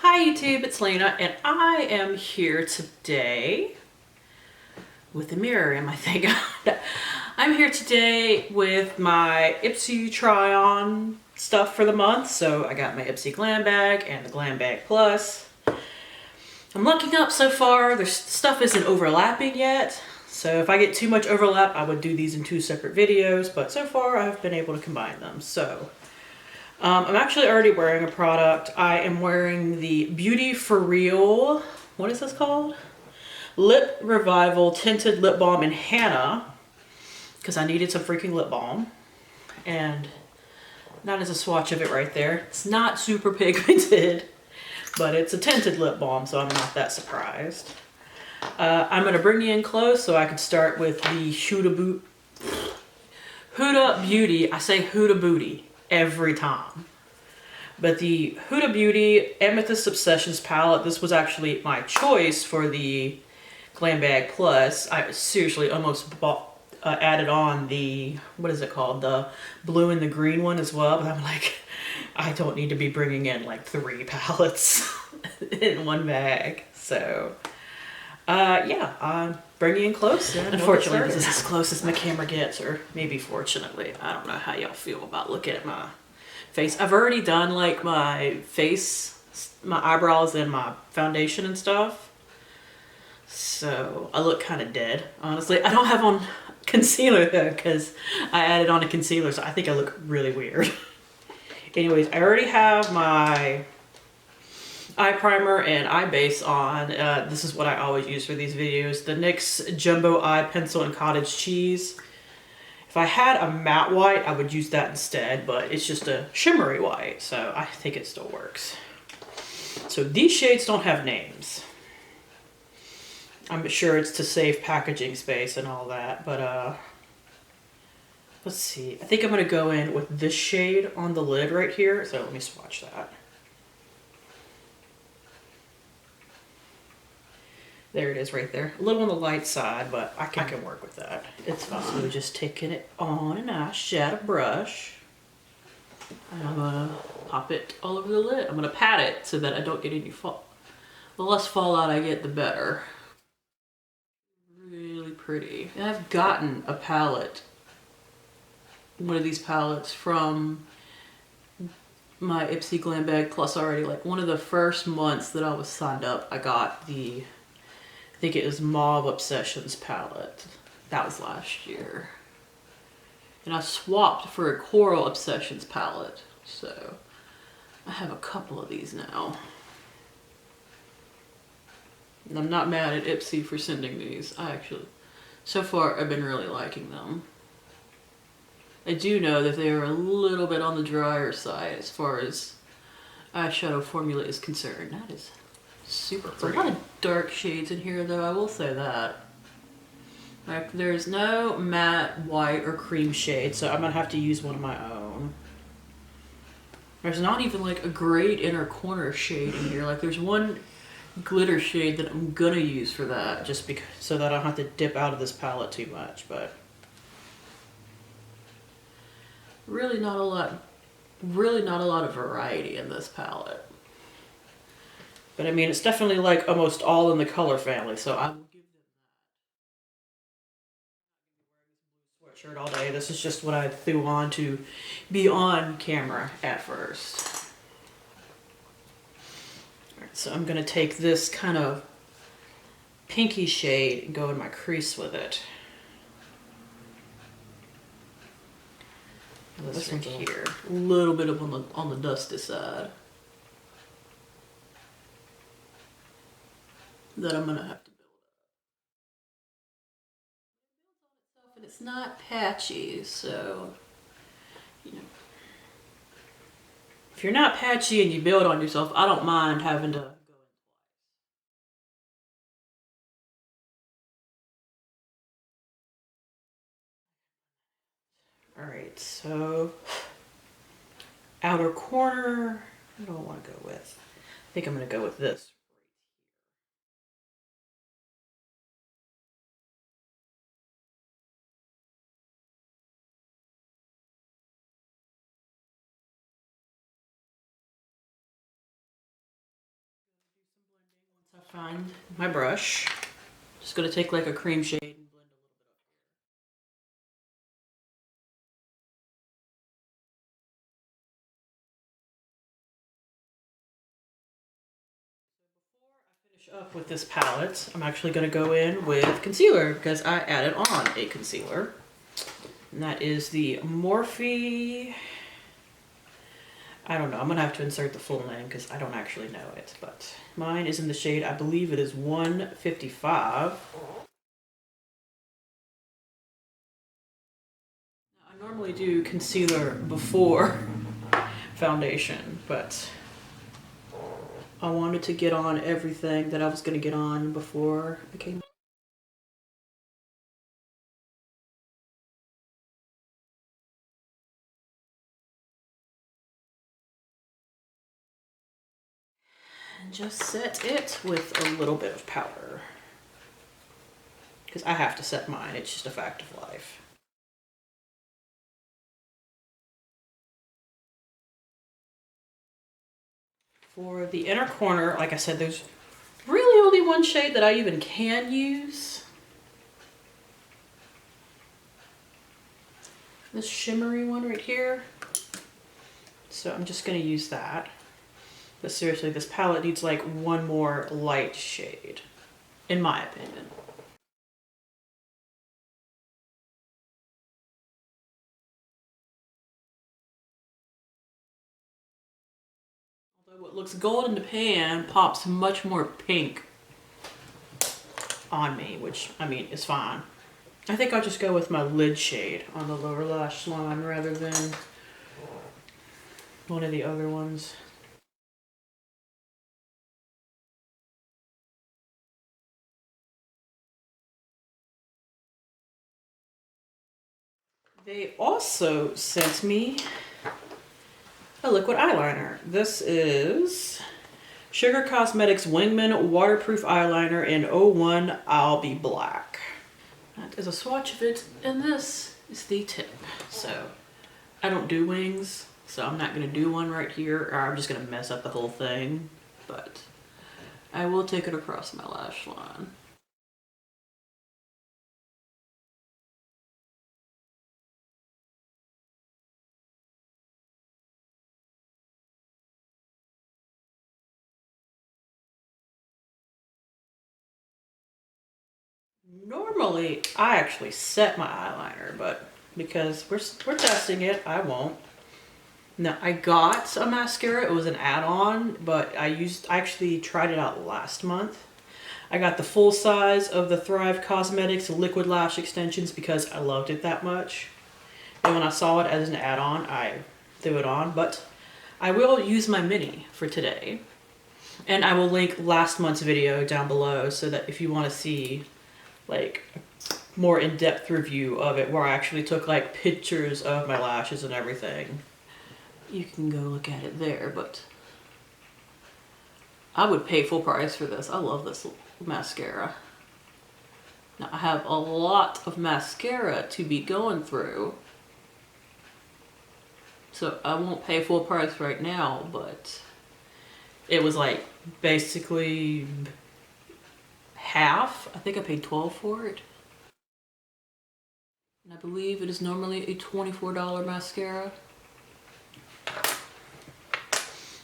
Hi YouTube, it's Lena, and I am here today with a mirror in my thing. I'm here today with my Ipsy try-on stuff for the month. So I got my Ipsy Glam Bag and the Glam Bag Plus. I'm looking up so far, the stuff isn't overlapping yet. So if I get too much overlap, I would do these in two separate videos, but so far I've been able to combine them. So I'm actually already wearing a product. I am wearing the Beauty For Real, what is this called? Lip Revival Tinted Lip Balm in Hannah, because I needed some freaking lip balm. And that is a swatch of it right there. It's not super pigmented, but it's a tinted lip balm, so I'm not that surprised. I'm going to bring you in close so I can start with the Huda Beauty. I say Huda Booty every time. But the Huda Beauty Amethyst Obsessions palette, this was actually my choice for the Glam Bag Plus. I seriously almost bought, added on the, what is it called? The blue and the green one as well. But I'm like, I don't need to be bringing in like 3 palettes in one bag. So, yeah, I'm bringing in close. Unfortunately, this is as close as my camera gets, or maybe fortunately. I don't know how y'all feel about looking at my face. I've already done like my face, my eyebrows, and my foundation and stuff. So I look kind of dead, honestly. I don't have on concealer though, because I added on a concealer, so I think I look really weird. Anyways, I already have my eye primer and eye base on. This is what I always use for these videos. The NYX Jumbo Eye Pencil in Cottage Cheese. If I had a matte white, I would use that instead, but it's just a shimmery white, so I think it still works. So these shades don't have names. I'm sure it's to save packaging space and all that, but let's see. I think I'm going to go in with this shade on the lid right here, so let me swatch that. There it is right there. A little on the light side, but I can work with that. It's fine. So just taking it on a nice shadow brush. And I'm going to pop it all over the lid. I'm going to pat it so that I don't get any fall. The less fallout I get, the better. Really pretty. And I've gotten a palette, one of these palettes from my Ipsy Glam Bag Plus already. Like one of the first months that I was signed up, I got the, I think it was Mauve Obsessions palette. That was last year. And I swapped for a Coral Obsessions palette. So I have a couple of these now. And I'm not mad at Ipsy for sending these. I actually, so far I've been really liking them. I do know that they are a little bit on the drier side as far as eyeshadow formula is concerned. That is super pretty. There's a lot of dark shades in here though, I will say that. Like there's no matte white or cream shade, so I'm gonna have to use one of my own. There's not even like a great inner corner shade in here. Like there's one glitter shade that I'm gonna use for that, just because, so that I don't have to dip out of this palette too much, but really not a lot of variety in this palette. But I mean, it's definitely like almost all in the color family, so I will give them that. Sweatshirt all day. This is just what I threw on to be on camera at first. Alright, so I'm gonna take this kind of pinky shade and go in my crease with it. This right here, a little bit of on the dusty side. That I'm gonna have to build up. And it's not patchy, so you know. If you're not patchy and you build on yourself, I don't mind having to go in twice. Alright, so outer corner, what do I want to go with? I think I'm gonna go with this. Find my brush. Just gonna take like a cream shade and blend a little bit up here. So before I finish up with this palette, I'm actually gonna go in with concealer because I added on a concealer. And that is the Morphe. I don't know, I'm gonna have to insert the full name because I don't actually know it, but mine is in the shade, I believe it is 155. Now, I normally do concealer before foundation, but I wanted to get on everything that I was gonna get on before I came. And just set it with a little bit of powder. Because I have to set mine, it's just a fact of life. For the inner corner, like I said, there's really only one shade that I even can use. This shimmery one right here. So I'm just gonna use that. But seriously, this palette needs like one more light shade, in my opinion. Although what looks gold in the pan pops much more pink on me, which, I mean, is fine. I think I'll just go with my lid shade on the lower lash line rather than one of the other ones. They also sent me a liquid eyeliner. This is Sugar Cosmetics Wingman Waterproof Eyeliner in 01 I'll Be Black. That is a swatch of it, and this is the tip. So I don't do wings, so I'm not gonna do one right here, or I'm just gonna mess up the whole thing, but I will take it across my lash line. Normally, I actually set my eyeliner, but because we're testing it, I won't. Now, I got a mascara. It was an add-on, but I actually tried it out last month. I got the full size of the F.A.R.A.H Causemetics Liquid Lash Extensions because I loved it that much. And when I saw it as an add-on, I threw it on, but I will use my mini for today. And I will link last month's video down below so that if you want to see like a more in-depth review of it where I actually took like pictures of my lashes and everything, you can go look at it there. But I would pay full price for this. I love this mascara. Now I have a lot of mascara to be going through, so I won't pay full price right now, but it was like basically half. I think I paid $12 for it. And I believe it is normally a $24 mascara.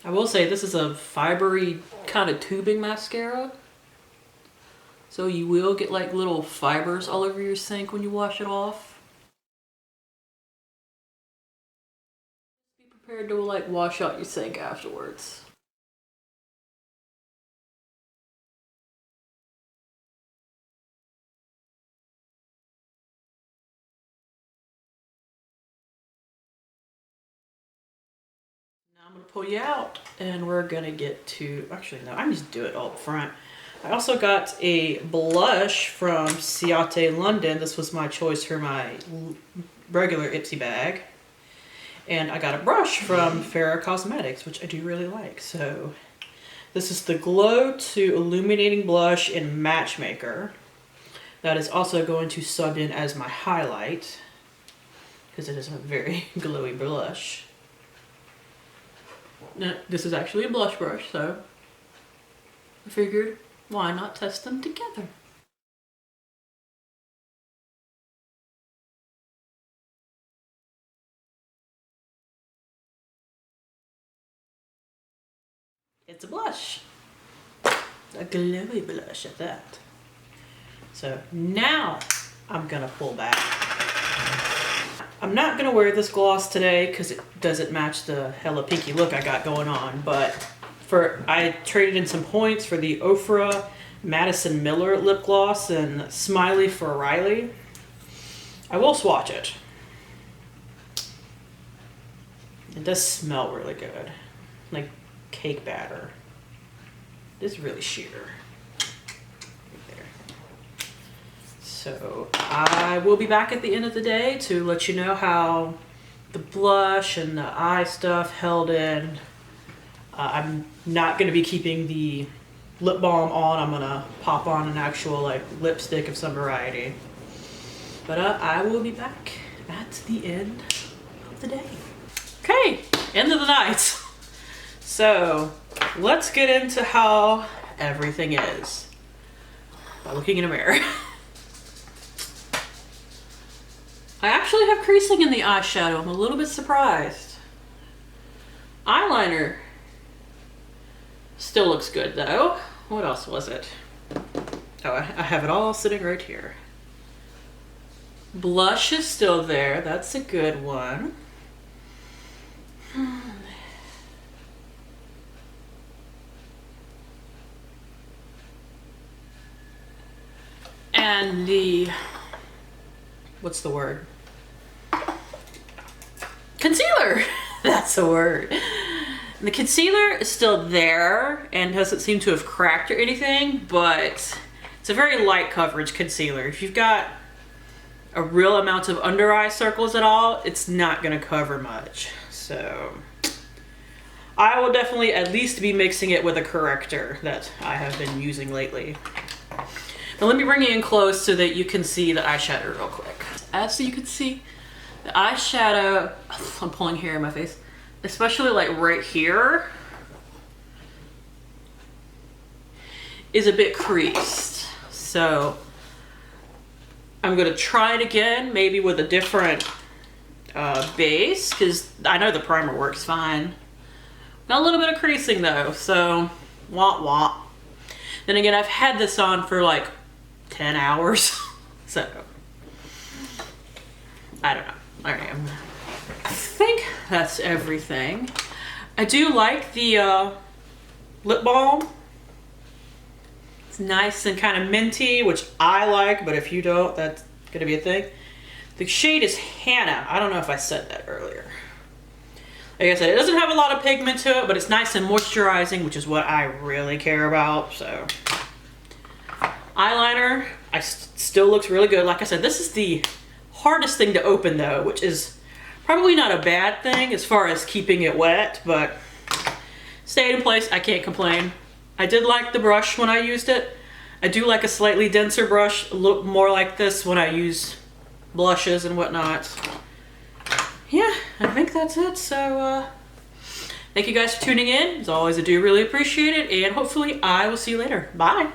I will say this is a fibery kind of tubing mascara. So you will get like little fibers all over your sink when you wash it off. Be prepared to like wash out your sink afterwards. I'm gonna pull you out and we're gonna get to, actually no, I'm just do it all up front. I also got a blush from Ciate London. This was my choice for my regular Ipsy bag. And I got a brush from F.A.R.A.H Cosmetics, which I do really like. So this is the Glow to Illuminating Blush in Matchmaker. That is also going to sub in as my highlight because it is a very glowy blush. Now, this is actually a blush brush, so I figured why not test them together? It's a blush. A glowy blush at that. So now I'm gonna pull back. I'm not gonna wear this gloss today because it doesn't match the hella pinky look I got going on, but I traded in some points for the Ofra Madison Miller lip gloss and Smiley for Riley. I will swatch it. It does smell really good, like cake batter. This is really sheer. Right there. So I will be back at the end of the day to let you know how the blush and the eye stuff held in. I'm not going to be keeping the lip balm on. I'm going to pop on an actual like lipstick of some variety. But I will be back at the end of the day. Okay, end of the night. So let's get into how everything is by looking in a mirror. I actually have creasing in the eyeshadow. I'm a little bit surprised. Eyeliner still looks good though. What else was it? Oh, I have it all sitting right here. Blush is still there. That's a good one. And the, what's the word? Concealer. That's the word. And the concealer is still there and doesn't seem to have cracked or anything, but it's a very light coverage concealer. If you've got a real amount of under eye circles at all, it's not gonna cover much. So I will definitely at least be mixing it with a corrector that I have been using lately. Now let me bring you in close so that you can see the eyeshadow real quick. As you can see, the eyeshadow, I'm pulling hair in my face, especially like right here, is a bit creased. So I'm gonna try it again, maybe with a different base, because I know the primer works fine. Got a little bit of creasing though, so wah wah. Then again, I've had this on for like 10 hours, so I don't know. I think that's everything. I do like the lip balm. It's nice and kind of minty, which I like, but if you don't, that's gonna be a thing. The shade is Hannah. I don't know if I said that earlier. Like I said, it doesn't have a lot of pigment to it, but it's nice and moisturizing, which is what I really care about. So eyeliner, still looks really good. Like I said, this is the hardest thing to open though, which is probably not a bad thing as far as keeping it wet, but stayed in place. I can't complain. I did like the brush when I used it. I do like a slightly denser brush, look more like this when I use blushes and whatnot. Yeah, I think that's it. So thank you guys for tuning in. As always, I do really appreciate it, and hopefully I will see you later. Bye.